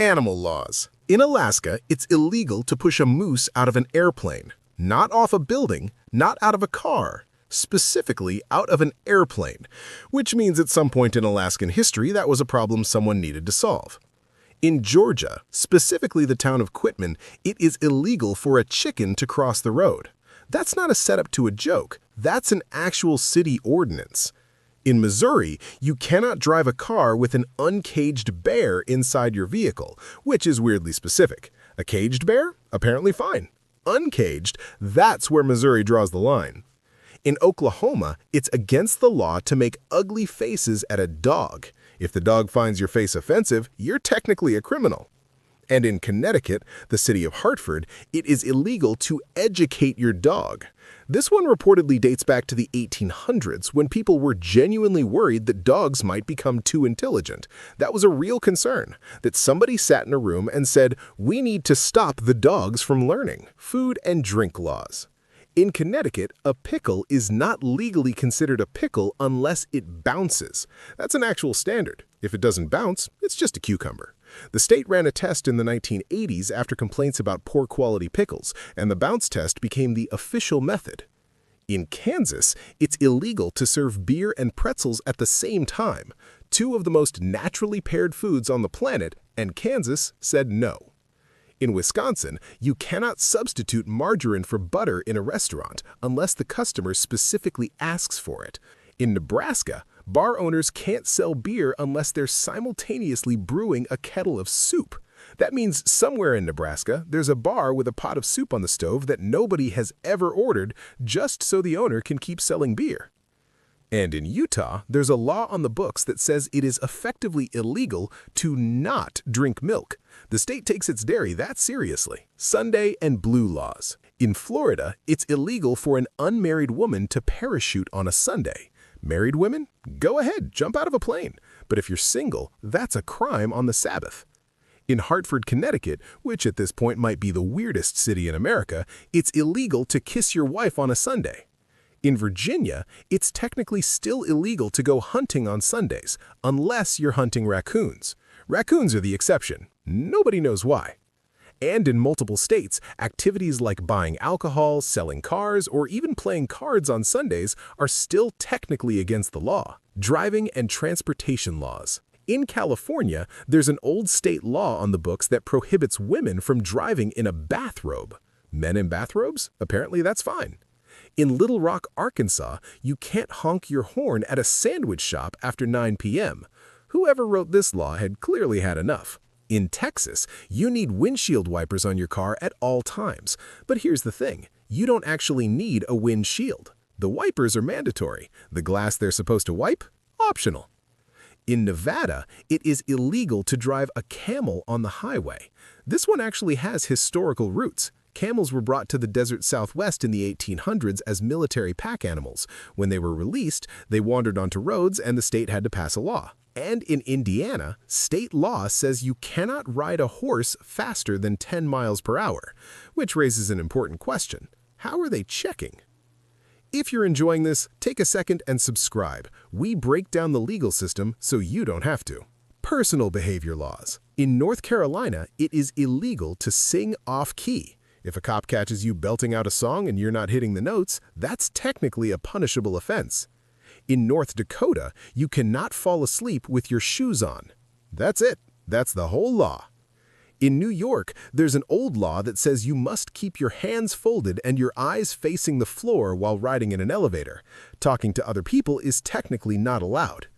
Animal laws. In Alaska, it's illegal to push a moose out of an airplane. Not off a building, not out of a car. Specifically out of an airplane, which means at some point in Alaskan history that was a problem someone needed to solve. In Georgia, specifically the town of Quitman, it is illegal for a chicken to cross the road. That's not a setup to a joke. That's an actual city ordinance. In Missouri, you cannot drive a car with an uncaged bear inside your vehicle, which is weirdly specific. A caged bear? Apparently fine. Uncaged? That's where Missouri draws the line. In Oklahoma, it's against the law to make ugly faces at a dog. If the dog finds your face offensive, you're technically a criminal. And in Connecticut, the city of Hartford, it is illegal to educate your dog. This one reportedly dates back to the 1800s when people were genuinely worried that dogs might become too intelligent. That was a real concern, that somebody sat in a room and said, we need to stop the dogs from learning. Food and drink laws. In Connecticut, a pickle is not legally considered a pickle unless it bounces. That's an actual standard. If it doesn't bounce, it's just a cucumber. The state ran a test in the 1980s after complaints about poor quality pickles, and the bounce test became the official method. In Kansas, it's illegal to serve beer and pretzels at the same time, two of the most naturally paired foods on the planet, and Kansas said no. In Wisconsin, you cannot substitute margarine for butter in a restaurant unless the customer specifically asks for it. In Nebraska, bar owners can't sell beer unless they're simultaneously brewing a kettle of soup. That means somewhere in Nebraska, there's a bar with a pot of soup on the stove that nobody has ever ordered just so the owner can keep selling beer. And in Utah, there's a law on the books that says it is effectively illegal to not drink milk. The state takes its dairy that seriously. Sunday and blue laws. In Florida, it's illegal for an unmarried woman to parachute on a Sunday. Married women? Go ahead, jump out of a plane. But if you're single, that's a crime on the Sabbath. In Hartford, Connecticut, which at this point might be the weirdest city in America, it's illegal to kiss your wife on a Sunday. In Virginia, it's technically still illegal to go hunting on Sundays, unless you're hunting raccoons. Raccoons are the exception. Nobody knows why. And in multiple states, activities like buying alcohol, selling cars, or even playing cards on Sundays are still technically against the law. Driving and transportation laws. In California, there's an old state law on the books that prohibits women from driving in a bathrobe. Men in bathrobes? Apparently that's fine. In Little Rock, Arkansas, you can't honk your horn at a sandwich shop after 9 p.m. Whoever wrote this law had clearly had enough. In Texas, you need windshield wipers on your car at all times. But here's the thing, you don't actually need a windshield. The wipers are mandatory. The glass they're supposed to wipe? Optional. In Nevada, it is illegal to drive a camel on the highway. This one actually has historical roots. Camels were brought to the desert Southwest in the 1800s as military pack animals. When they were released, they wandered onto roads and the state had to pass a law. And in Indiana, state law says you cannot ride a horse faster than 10 miles per hour, which raises an important question. How are they checking? If you're enjoying this, take a second and subscribe. We break down the legal system so you don't have to. Personal behavior laws. In North Carolina, it is illegal to sing off-key. If a cop catches you belting out a song and you're not hitting the notes, that's technically a punishable offense. In North Dakota, you cannot fall asleep with your shoes on. That's it. That's the whole law. In New York, there's an old law that says you must keep your hands folded and your eyes facing the floor while riding in an elevator. Talking to other people is technically not allowed.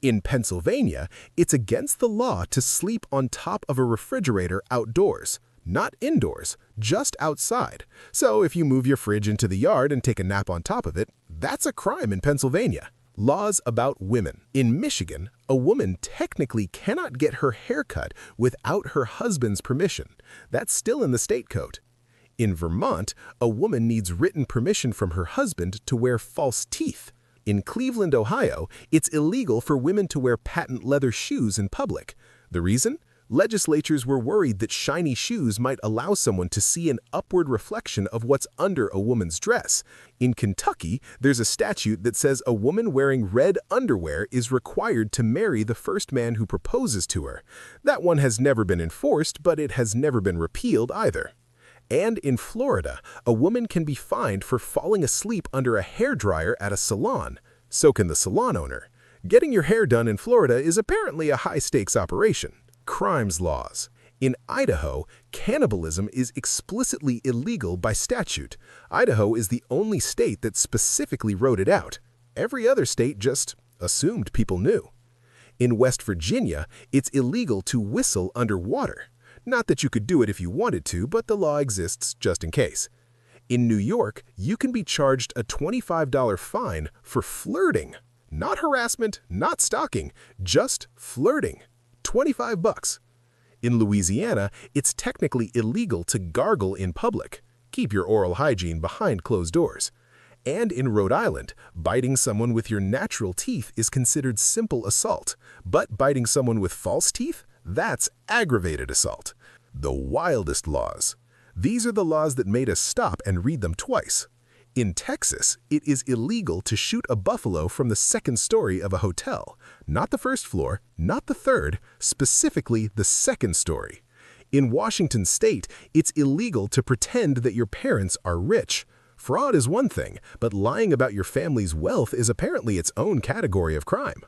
In Pennsylvania, it's against the law to sleep on top of a refrigerator outdoors. Not indoors, just outside. So if you move your fridge into the yard and take a nap on top of it, that's a crime in Pennsylvania. Laws about women. In Michigan, a woman technically cannot get her hair cut without her husband's permission. That's still in the state code. In Vermont, a woman needs written permission from her husband to wear false teeth. In Cleveland, Ohio, it's illegal for women to wear patent leather shoes in public. The reason? Legislatures were worried that shiny shoes might allow someone to see an upward reflection of what's under a woman's dress. In Kentucky, there's a statute that says a woman wearing red underwear is required to marry the first man who proposes to her. That one has never been enforced, but it has never been repealed either. And in Florida, a woman can be fined for falling asleep under a hairdryer at a salon. So can the salon owner. Getting your hair done in Florida is apparently a high-stakes operation. Crimes laws. In Idaho, cannibalism is explicitly illegal by statute. Idaho is the only state that specifically wrote it out. Every other state just assumed people knew. In West Virginia, it's illegal to whistle underwater. Not that you could do it if you wanted to, but the law exists just in case. In New York, you can be charged a $25 fine for flirting. Not harassment, not stalking, just flirting. 25 bucks. In Louisiana, it's technically illegal to gargle in public. Keep your oral hygiene behind closed doors. And in Rhode Island, biting someone with your natural teeth is considered simple assault, but biting someone with false teeth, that's aggravated assault. The wildest laws. These are the laws that made us stop and read them twice. In Texas, it is illegal to shoot a buffalo from the second story of a hotel. Not the first floor, not the third, specifically the second story. In Washington state, it's illegal to pretend that your parents are rich. Fraud is one thing, but lying about your family's wealth is apparently its own category of crime.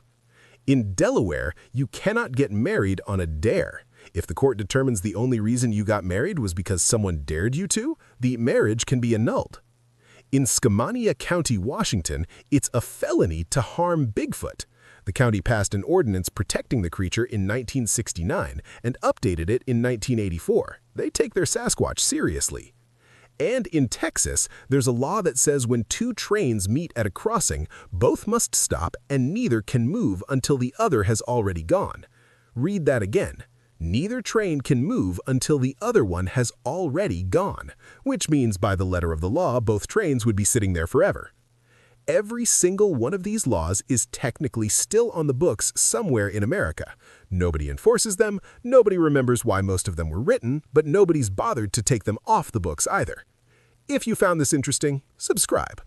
In Delaware, you cannot get married on a dare. If the court determines the only reason you got married was because someone dared you to, the marriage can be annulled. In Skamania County, Washington, it's a felony to harm Bigfoot. The county passed an ordinance protecting the creature in 1969 and updated it in 1984. They take their Sasquatch seriously. And in Texas, there's a law that says when two trains meet at a crossing, both must stop and neither can move until the other has already gone. Read that again. Neither train can move until the other one has already gone, which means by the letter of the law, both trains would be sitting there forever. Every single one of these laws is technically still on the books somewhere in America. Nobody enforces them, nobody remembers why most of them were written, but nobody's bothered to take them off the books either. If you found this interesting, subscribe.